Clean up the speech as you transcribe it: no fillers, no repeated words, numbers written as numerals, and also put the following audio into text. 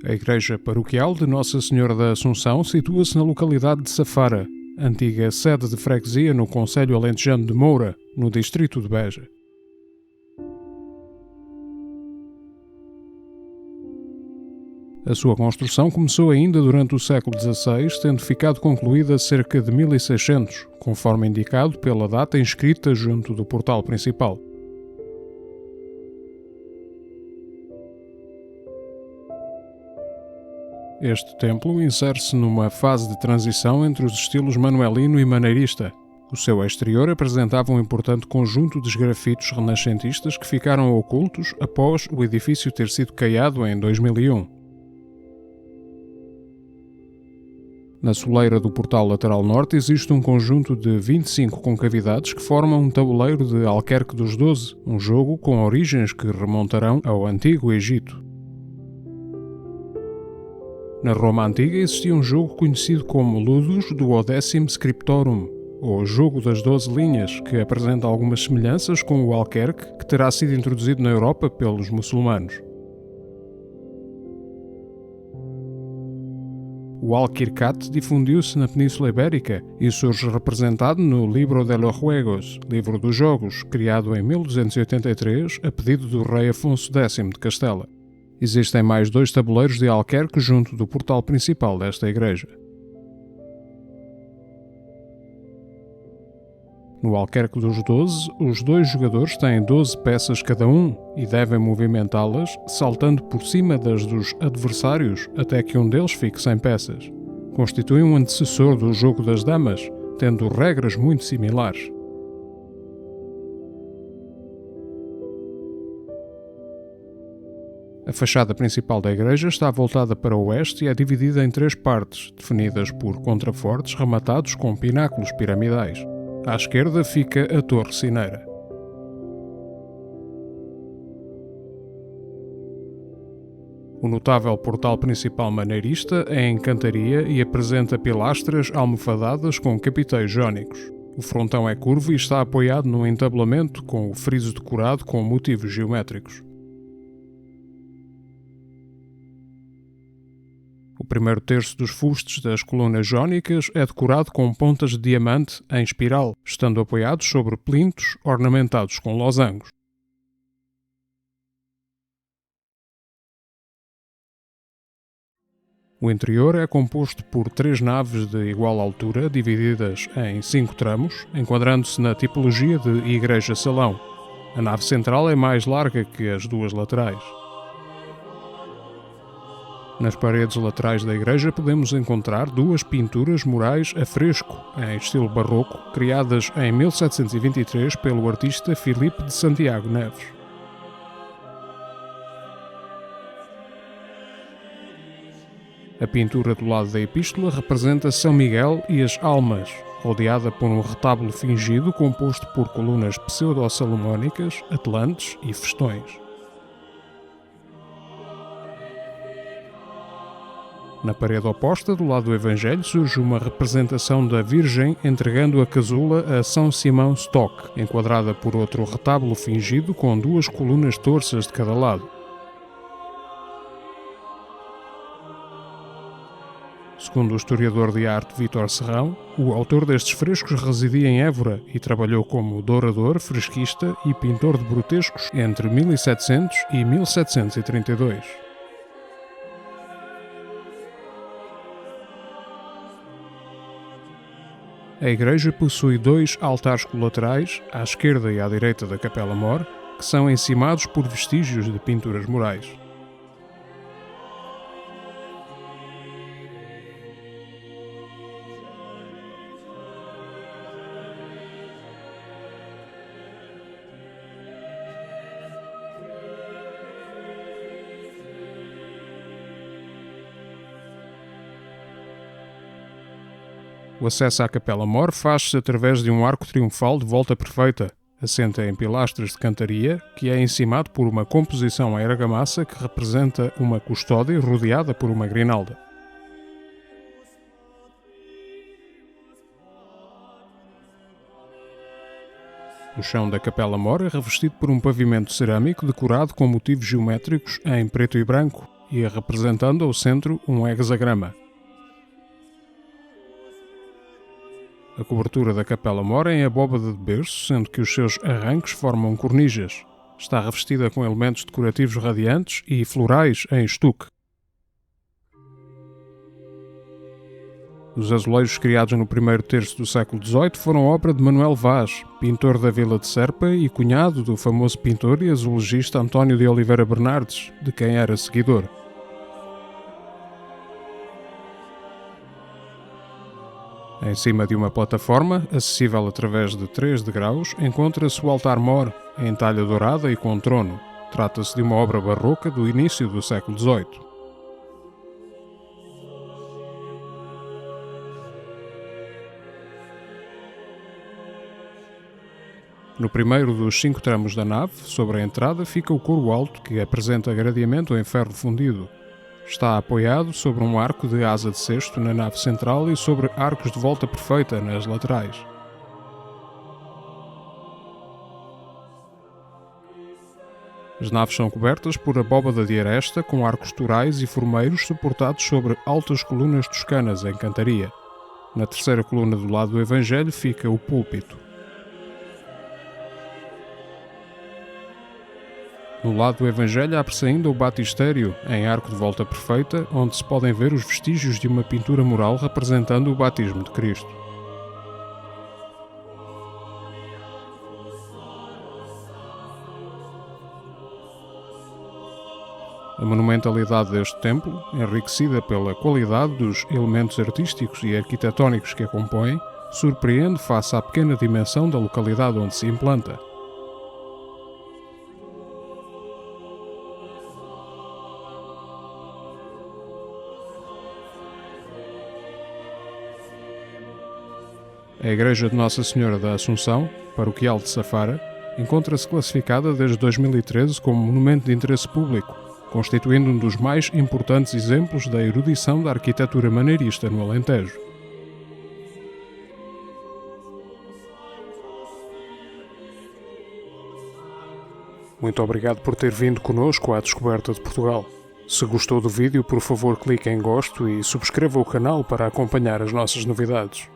A igreja paroquial de Nossa Senhora da Assunção situa-se na localidade de Safara, antiga sede de freguesia no concelho alentejano de Moura, no distrito de Beja. A sua construção começou ainda durante o século XVI, tendo ficado concluída cerca de 1600, conforme indicado pela data inscrita junto do portal principal. Este templo insere-se numa fase de transição entre os estilos manuelino e maneirista. O seu exterior apresentava um importante conjunto de esgrafitos renascentistas que ficaram ocultos após o edifício ter sido caiado em 2001. Na soleira do portal lateral norte existe um conjunto de 25 concavidades que formam um tabuleiro de Alquerque dos 12, um jogo com origens que remontarão ao Antigo Egito. Na Roma Antiga existia um jogo conhecido como Ludus Duodecim Scriptorum, ou Jogo das 12 Linhas, que apresenta algumas semelhanças com o Alquerque, que terá sido introduzido na Europa pelos muçulmanos. O Alquircat difundiu-se na Península Ibérica e surge representado no Libro de los Juegos, Livro dos Jogos, criado em 1283 a pedido do rei Afonso X de Castela. Existem mais 2 tabuleiros de Alquerque junto do portal principal desta igreja. No Alquerque dos 12, os 2 jogadores têm 12 peças cada um e devem movimentá-las, saltando por cima das dos adversários até que um deles fique sem peças. Constitui um antecessor do jogo das damas, tendo regras muito similares. A fachada principal da igreja está voltada para o oeste e é dividida em 3 partes, definidas por contrafortes rematados com pináculos piramidais. À esquerda fica a Torre Cineira. O notável portal principal maneirista é em cantaria e apresenta pilastras almofadadas com capiteis jónicos. O frontão é curvo e está apoiado num entabelamento com o friso decorado com motivos geométricos. O primeiro terço dos fustes das colunas jónicas é decorado com pontas de diamante em espiral, estando apoiados sobre plintos ornamentados com losangos. O interior é composto por 3 naves de igual altura, divididas em 5 tramos, enquadrando-se na tipologia de igreja-salão. A nave central é mais larga que as 2 laterais. Nas paredes laterais da igreja podemos encontrar 2 pinturas murais a fresco, em estilo barroco, criadas em 1723 pelo artista Filipe de Santiago Neves. A pintura do lado da epístola representa São Miguel e as Almas, rodeada por um retábulo fingido composto por colunas pseudo-salomónicas, atlantes e festões. Na parede oposta, do lado do Evangelho, surge uma representação da Virgem entregando a casula a São Simão Stock, enquadrada por outro retábulo fingido com 2 colunas torças de cada lado. Segundo o historiador de arte Vítor Serrão, o autor destes frescos residia em Évora e trabalhou como dourador, fresquista e pintor de grotescos entre 1700 e 1732. A igreja possui 2 altares colaterais, à esquerda e à direita da capela-mor, que são encimados por vestígios de pinturas murais. O acesso à capela-mor faz-se através de um arco triunfal de volta perfeita, assenta em pilastras de cantaria, que é encimado por uma composição em argamassa que representa uma custódia rodeada por uma grinalda. O chão da capela-mor é revestido por um pavimento cerâmico decorado com motivos geométricos em preto e branco, e representando ao centro um hexagrama. A cobertura da capela-mor é em abóbada de berço, sendo que os seus arranques formam cornijas. Está revestida com elementos decorativos radiantes e florais em estuque. Os azulejos criados no primeiro terço do século XVIII foram obra de Manuel Vaz, pintor da vila de Serpa e cunhado do famoso pintor e azulejista António de Oliveira Bernardes, de quem era seguidor. Em cima de uma plataforma, acessível através de 3 degraus, encontra-se o altar-mor, em talha dourada e com trono. Trata-se de uma obra barroca do início do século XVIII. No primeiro dos 5 tramos da nave, sobre a entrada, fica o coro alto, que apresenta gradeamento em ferro fundido. Está apoiado sobre um arco de asa de cesto na nave central e sobre arcos de volta perfeita nas laterais. As naves são cobertas por abóbada de aresta com arcos torais e formeiros suportados sobre altas colunas toscanas em cantaria. Na terceira coluna do lado do Evangelho fica o púlpito. No lado do Evangelho abre-se ainda o batistério, em arco de volta perfeita, onde se podem ver os vestígios de uma pintura mural representando o batismo de Cristo. A monumentalidade deste templo, enriquecida pela qualidade dos elementos artísticos e arquitetónicos que a compõem, surpreende face à pequena dimensão da localidade onde se implanta. A Igreja de Nossa Senhora da Assunção, paroquial de Safara, encontra-se classificada desde 2013 como Monumento de Interesse Público, constituindo um dos mais importantes exemplos da erudição da arquitetura maneirista no Alentejo. Muito obrigado por ter vindo connosco à descoberta de Portugal. Se gostou do vídeo, por favor clique em gosto e subscreva o canal para acompanhar as nossas novidades.